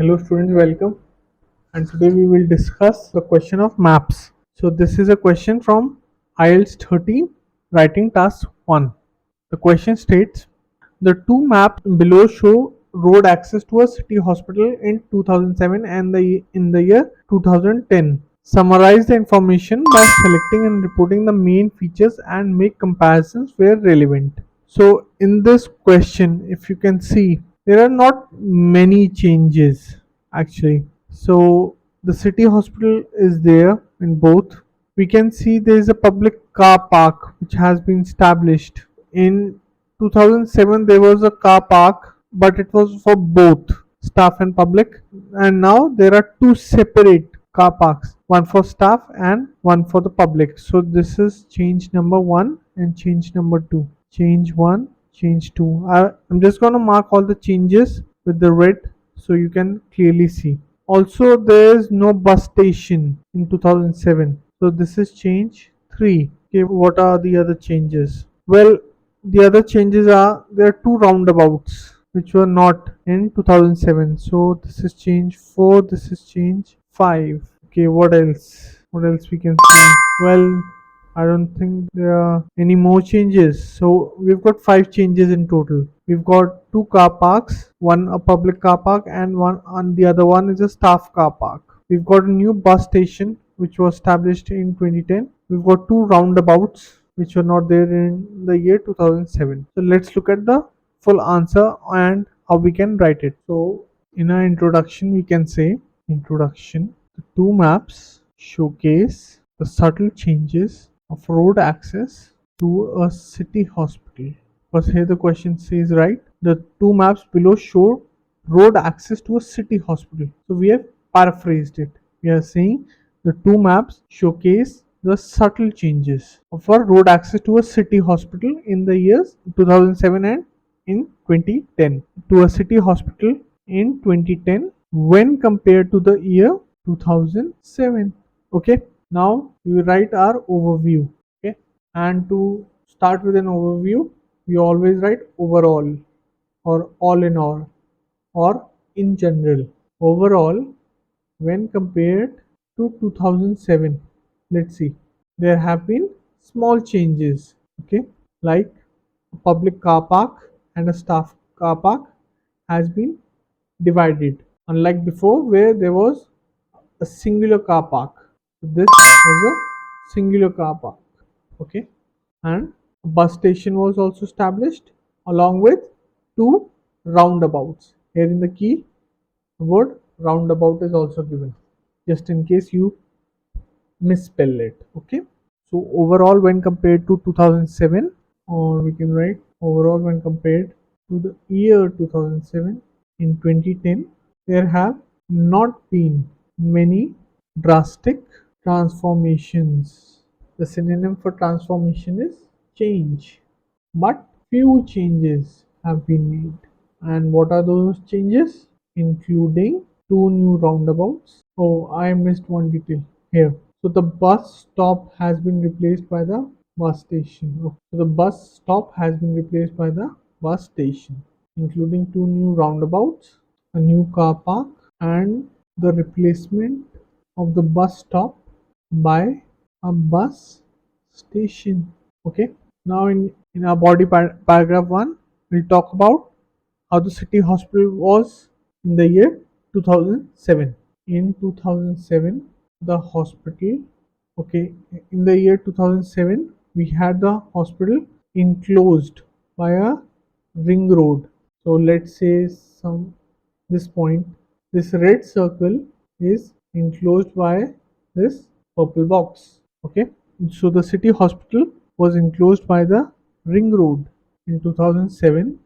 Hello students, welcome. And today we will discuss the question of maps. So this is a question from IELTS 13 writing task 1. The question states the two maps below show road access to a city hospital in 2007 and in the year 2010. Summarize the information by selecting and reporting the main features and make comparisons where relevant. So in this question, if you can see, there are not many changes actually. So the city hospital is there in both. We can see there is a public car park which has been established. In 2007 there was a car park, but it was for both staff and public, and now there are two separate car parks, one for staff and one for the public. So this is change number 1 and change number 2. Change 1, change 2. I'm just going to mark all the changes with the red so you can clearly see. Also, there is no bus station in 2007. So this is change 3. Okay, what are the other changes? Well, the other changes are there are two roundabouts which were not in 2007. So this is change 4, this is change 5. Okay, what else? What else we can see? Well, I don't think there are any more changes. So we've got 5 changes in total. We've got two car parks, one a public car park and one on the other one is a staff car park. We've got a new bus station which was established in 2010. We've got two roundabouts which were not there in the year 2007. So let's look at the full answer and how we can write it. So in our introduction we can say introduction. The two maps showcase the subtle changes of road access to a city hospital. Because here the question says, right, the two maps below show road access to a city hospital. So we have paraphrased it. We are saying the two maps showcase the subtle changes of a road access to a city hospital in the years 2007 and in 2010. To a city hospital in 2010 when compared to the year 2007. Okay, now we write our overview. Okay, and to start with an overview, we always write overall or all in all or in general. Overall, when compared to 2007, let's see, there have been small changes. Okay, like a public car park and a staff car park has been divided, unlike before where there was a singular car park. So this was a singular car park. Okay, and a bus station was also established along with two roundabouts. Here in the key word roundabout is also given just in case you misspell it. Okay, so overall when compared to 2007, or we can write overall when compared to the year 2007, in 2010 there have not been many drastic transformations. The synonym for transformation is change, but few changes have been made. And what are those changes? Including two new roundabouts. Oh, I missed one detail here. So the bus stop has been replaced by the bus station. Okay. So the bus stop has been replaced by the bus station, including two new roundabouts, a new car park, and the replacement of the bus stop by a bus station. Okay, now in our body paragraph 1 we'll talk about how the city hospital was in the year 2007. In 2007 the hospital, okay, in the year 2007 we had the hospital enclosed by a ring road. So let's say some this point, this red circle is enclosed by this purple box. Okay, so the city hospital was enclosed by the ring road. In 2007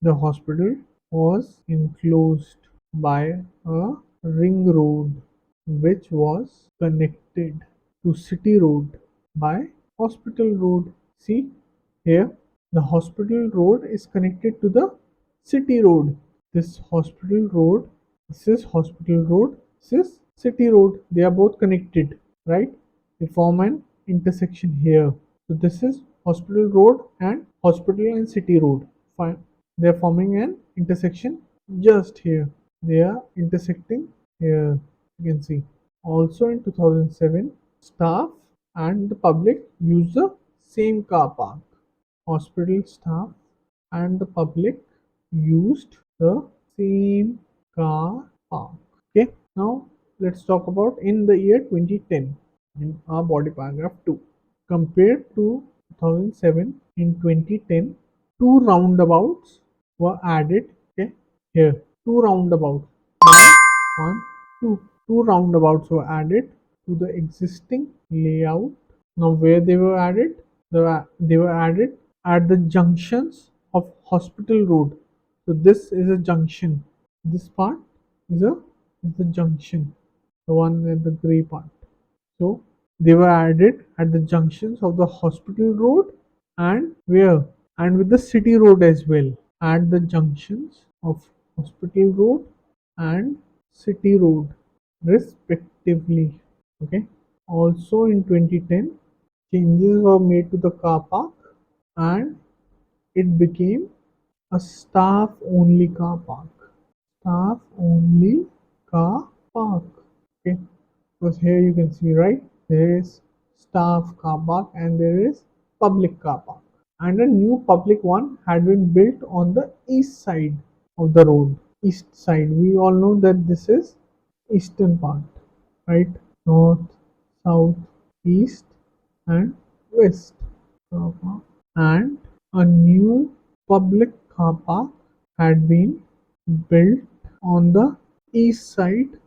the hospital was enclosed by a ring road which was connected to city road by hospital road. See here, the hospital road is connected to the city road. This hospital road, this is hospital road, this is city road. They are both connected, right? They form an intersection here. So this is hospital road and hospital and city road. Fine. They are forming an intersection just here. They are intersecting here. You can see. Also in 2007, staff and the public use the same car park. Hospital staff and the public used the same car park. Okay, now let's talk about in the year 2010 in our body paragraph 2. Compared to 2007, in 2010, two roundabouts were added. Okay, here two roundabouts. Now, one, two. Two roundabouts were added to the existing layout. Now, where they were added? They were added at the junctions of Hospital Road. So this is a junction. This part is the junction, the one in the gray part. So they were added at the junctions of the Hospital Road and where? And with the City Road as well. At the junctions of Hospital Road and City Road respectively. Okay. Also in 2010, changes were made to the car park and it became a staff only car park. Staff only car park. Okay, because here you can see, right, there is staff car park and there is public car park, and a new public one had been built on the east side of the road. East side, we all know that this is eastern part, right? North, south, east and west. And a new public car park had been built on the east side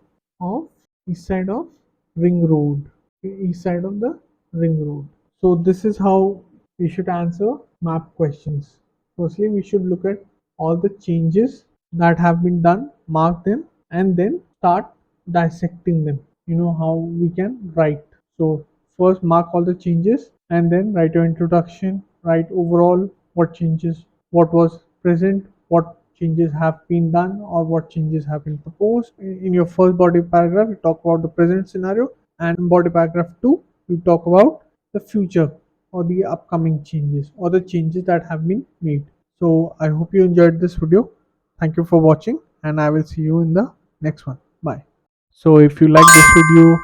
of east side of ring road, east side of the ring road. So this is how we should answer map questions. Firstly, we should look at all the changes that have been done, mark them, and then start dissecting them. You know how we can write. So first mark all the changes and then write your introduction, write overall what changes, what was present, what changes have been done, or what changes have been proposed. In your first body paragraph, you talk about the present scenario, and in body paragraph 2, you talk about the future or the upcoming changes or the changes that have been made. So I hope you enjoyed this video. Thank you for watching, and I will see you in the next one. Bye. So if you like this video,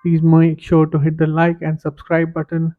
please make sure to hit the like and subscribe button